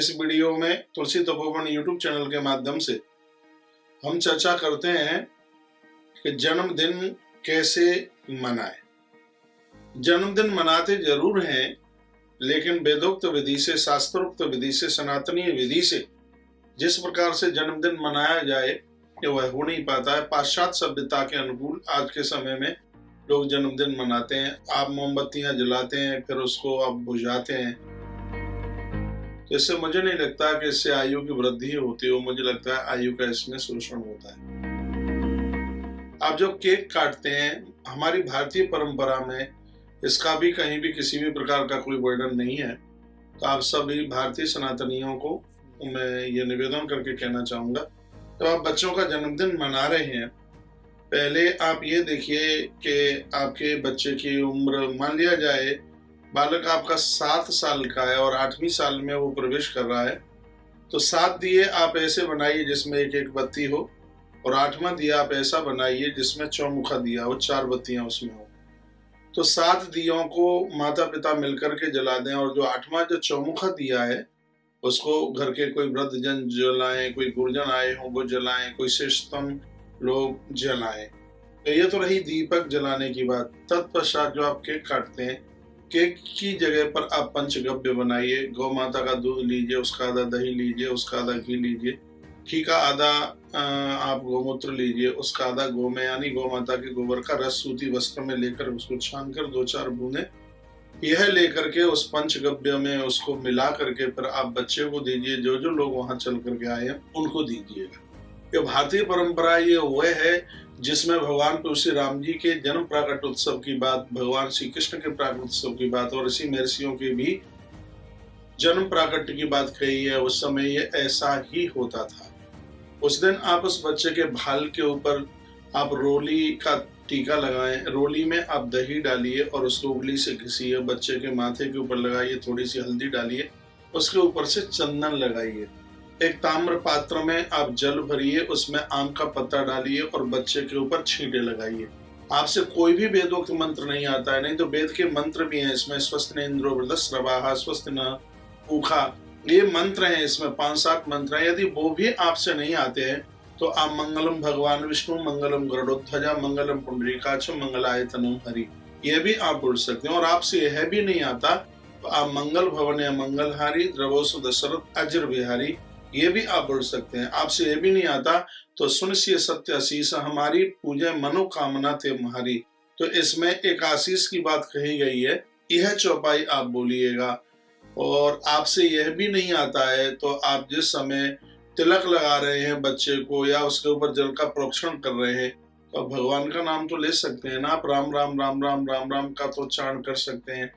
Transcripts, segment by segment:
इस वीडियो में तुलसी Tapovan YouTube channel के माध्यम से हम चर्चा करते हैं कि जन्मदिन कैसे मनाएं। जन्मदिन मनाते जरूर हैं, लेकिन वेदोक्त विधि से, शास्त्रोक्त विधि से, सनातनीय विधि से जिस प्रकार से जन्मदिन मनाया जाए वह हो नहीं पाता है। पाश्चात्य सभ्यता के अनुकूल आज के समय में लोग जन्मदिन मनाते हैं। आप मोमबत्तियां जलाते हैं, फिर उसको आप बुझाते हैं। तो इससे मुझे नहीं लगता कि इससे आयु की वृद्धि होती हो, मुझे लगता है आयु का इसमें शोषण होता है। आप जो केक काटते हैं, हमारी भारतीय परंपरा में इसका भी कहीं भी किसी भी प्रकार का कोई वर्णन नहीं है। तो आप सभी भारतीय सनातनियों को मैं ये निवेदन करके कहना चाहूंगा, तो आप बच्चों का जन्मदिन मना रहे हैं, पहले आप ये देखिए कि आपके बच्चे की उम्र, मान लिया जाए बालक आपका 7 साल का है और 8वीं साल में वो प्रवेश कर रहा है, तो 7 दिए आप ऐसे बनाइए जिसमें एक एक बत्ती हो, और 8वां दिया आप ऐसा बनाइए जिसमें चौमुखा दिया हो, 4 बत्तियां उसमें हो। तो 7 दियों को माता पिता मिलकर के जला दें, और जो 8वां जो चौमुखा दिया है उसको घर के कोई वृद्धजन जलाएं, कोई गुरुजन आए हों वो जलाएं, कोई श्रेष्ठतम लोग जलाएं। तो ये तो रही दीपक जलाने की बात। तत्पश्चात जो आप केक काटते हैं, केक की जगह पर आप पंचगव्य बनाइए। गौ माता का दूध लीजिए, उसका आधा दही लीजिए, उसका आधा घी लीजिए, घी का आधा आप गोमूत्र लीजिए, उसका आधा गोमय यानी गौ माता के गोबर का रस सूती वस्त्र में लेकर उसको छानकर 2-4 बूंदे यह लेकर के उस पंचगव्य में उसको मिला करके फिर आप बच्चे को दीजिए। जो जो लोग वहां चल करके आए हैं उनको दीजिएगा। ये भारतीय परंपरा ये वह है जिसमें भगवान तुलसी राम जी के जन्म प्राकट उत्सव की बात, भगवान श्री कृष्ण के प्राकट उत्सव की बात और ऋषि महर्षियों के भी जन्म प्राकट्य की बात कही है। उस समय ये ऐसा ही होता था। उस दिन आप उस बच्चे के भाल के ऊपर आप रोली का टीका लगाएं, रोली में आप दही डालिए और उसको उंगली से घिसिए, बच्चे के माथे के ऊपर लगाइए, थोड़ी सी हल्दी डालिए, उसके ऊपर से चंदन लगाइए। एक ताम्र पात्र में आप जल भरिए, उसमें आम का पत्ता डालिए और बच्चे के ऊपर छींटे लगाइए। आपसे कोई भी वेदोक्त मंत्र नहीं आता है, नहीं तो वेद के मंत्र भी हैं इसमें। स्वस्ति न इंद्रो वृद्धश्रवाः, स्वस्ति न पूषा, ये मंत्र हैं इसमें, 5-7 मंत्र हैं। यदि वो भी आपसे नहीं आते हैं तो आप मंगलम भगवान विष्णु, मंगलम गरुड़ध्वजा, मंगलम पुंडरीकाक्ष, मंगलाय तनोहरि हरि, ये भी आप बोल सकते हैं। और आपसे यह भी नहीं आता तो आप मंगल भवन या मंगलहारी, द्रवोसु दशरथ अजर विहारी, ये भी आप बोल सकते हैं। आपसे यह भी नहीं आता तो सुनिए सत्य आशीष, हमारी पूजा मनोकामना थे हमारी। तो इसमें एक आशीष की बात कही गई है, यह चौपाई आप बोलिएगा। और आपसे यह भी नहीं आता है तो आप जिस समय तिलक लगा रहे हैं बच्चे को या उसके ऊपर जल का प्रोक्षण कर रहे हैं, तो भगवान का नाम तो ले सकते हैं ना आप। राम राम राम राम राम राम का तो उच्चारण कर सकते हैं।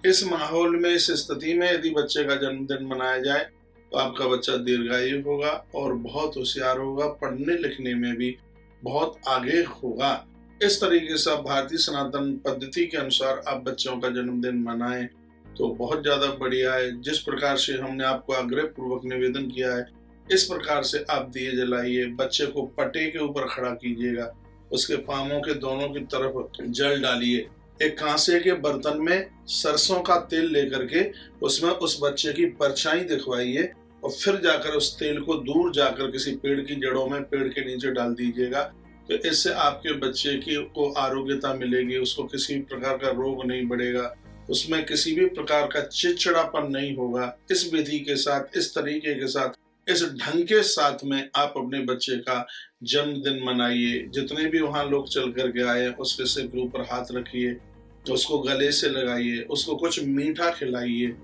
इस माहौल में, इस स्थिति में यदि बच्चे का जन्मदिन मनाया जाए तो आपका बच्चा दीर्घायु होगा और बहुत होशियार होगा, पढ़ने लिखने में भी बहुत आगे होगा। इस तरीके से आप भारतीय सनातन पद्धति के अनुसार आप बच्चों का जन्मदिन मनाएं तो बहुत ज्यादा बढ़िया है। जिस प्रकार से हमने आपको आग्रह पूर्वक निवेदन किया है, इस प्रकार से आप दिए जलाइए। बच्चे को पटे के ऊपर खड़ा कीजिएगा, उसके पांवों के दोनों की तरफ जल डालिए। एक कांसे के बर्तन में सरसों का तेल लेकर के उसमें उस बच्चे की परछाई दिखवाइए और फिर जाकर उस तेल को दूर जाकर किसी पेड़ की जड़ों में, पेड़ के नीचे डाल दीजिएगा। तो इससे आपके बच्चे की को आरोग्यता मिलेगी, उसको किसी प्रकार का रोग नहीं बढ़ेगा, उसमें किसी भी प्रकार का चिड़चिड़ापन नहीं होगा। इस विधि के साथ, इस तरीके के साथ, इस ढंग के साथ में आप अपने बच्चे का जन्मदिन मनाइए। जितने भी वहां लोग चल करके आए उसके सिर के ऊपर हाथ रखिए, उसको गले से लगाइए, उसको कुछ मीठा खिलाइए,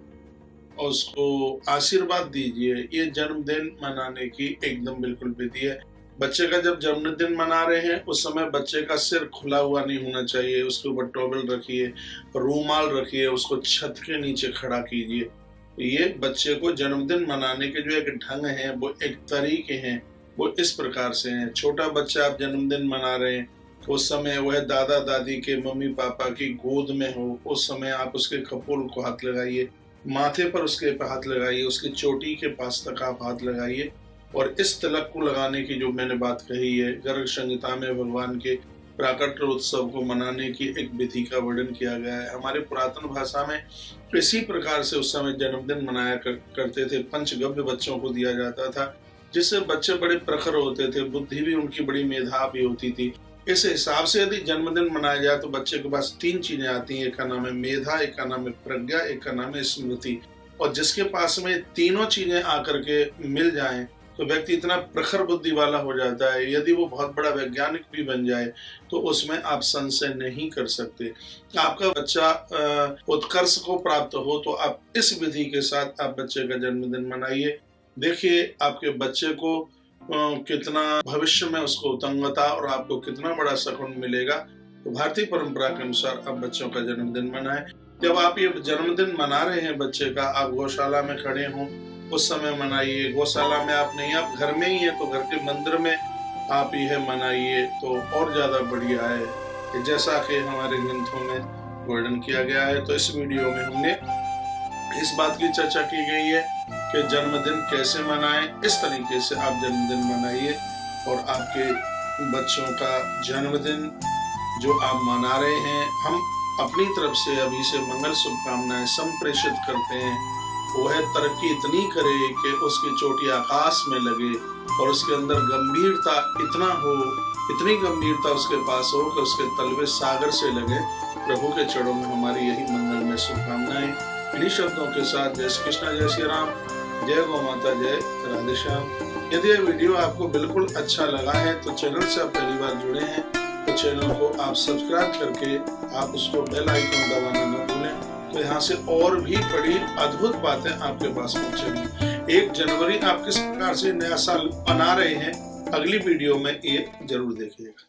उसको आशीर्वाद दीजिए। ये जन्मदिन मनाने की एकदम बिल्कुल विधि है। बच्चे का जब जन्मदिन मना रहे हैं उस समय बच्चे का सिर खुला हुआ नहीं होना चाहिए, उसके ऊपर टॉवल रखिए, रूमाल रखिए, उसको छत के नीचे खड़ा कीजिए। ये बच्चे को जन्मदिन मनाने के जो एक ढंग है, वो एक तरीके हैं, वो इस प्रकार से हैं। छोटा बच्चा आप जन्मदिन मना रहे हैं, उस समय वह दादा दादी के, मम्मी पापा की गोद में हो, उस समय आप उसके कपोल को हाथ लगाइए, माथे पर उसके हाथ लगाइए, उसकी चोटी के पास तक आप हाथ लगाइए। और इस तिलक को लगाने की जो मैंने बात कही है, गर्ग संहिता में भगवान के प्राकट्य उत्सव को मनाने की एक विधि का वर्णन किया गया है। हमारे पुरातन भाषा में इसी प्रकार से उस समय जन्मदिन मनाया करते थे। पंचगव्य बच्चों को दिया जाता था, जिससे बच्चे बड़े प्रखर होते थे, बुद्धि भी उनकी बड़ी मेधा भी होती थी। इस हिसाब से यदि जन्मदिन मनाया जाए तो बच्चे के पास 3 चीजें आती हैं। एक का नाम है मेधा, एक का नाम है प्रज्ञा, एक का नाम है स्मृति। और जिसके पास में तीनों चीजें आकर के मिल जाएं तो व्यक्ति इतना प्रखर बुद्धि वाला हो जाता है, यदि वो बहुत बड़ा वैज्ञानिक भी बन जाए तो उसमें आप संशय नहीं कर सकते। आपका बच्चा उत्कर्ष को प्राप्त हो तो आप इस विधि के साथ आप बच्चे का जन्मदिन मनाइए। देखिए आपके बच्चे को कितना भविष्य में उसको उत्तुंगता और आपको कितना बड़ा शकुन मिलेगा। तो भारतीय परंपरा के अनुसार आप बच्चों का जन्मदिन मनाएं। जब आप ये जन्मदिन मना रहे हैं बच्चे का, आप गौशाला में खड़े हों उस समय मनाइए। गौशाला में आप नहीं, आप घर में ही है तो घर के मंदिर में आप यह मनाइए तो और ज्यादा बढ़िया है, जैसा कि हमारे ग्रंथों में वर्णन किया गया है। तो इस वीडियो में हमने इस बात की चर्चा की गई है कि जन्मदिन कैसे मनाएं। इस तरीके से आप जन्मदिन मनाइए और आपके बच्चों का जन्मदिन जो आप मना रहे हैं, हम अपनी तरफ से अभी से मंगल शुभकामनाएं संप्रेषित करते हैं। वह तरक्की इतनी करे कि उसकी चोटी आकाश में लगे और उसके अंदर गंभीरता इतना हो, इतनी गंभीरता उसके पास हो कि उसके तलवे सागर से लगे। प्रभु के चरणों में हमारी यही मंगल में शुभकामनाएं। इन्हीं शब्दों के साथ जय श्री कृष्ण, जय श्री राम, जय गौ माता, जय राधे श्याम। यदि यह वीडियो आपको बिल्कुल अच्छा लगा है तो चैनल से आप पहली बार जुड़े हैं तो चैनल को आप सब्सक्राइब करके आप उसको बेल आइकन दबाना न भूलें। तो यहाँ से और भी बड़ी अद्भुत बातें आपके पास पहुंचेंगी। 1 जनवरी आप किस प्रकार से नया साल मना रहे हैं, अगली वीडियो में ये जरूर देखिएगा।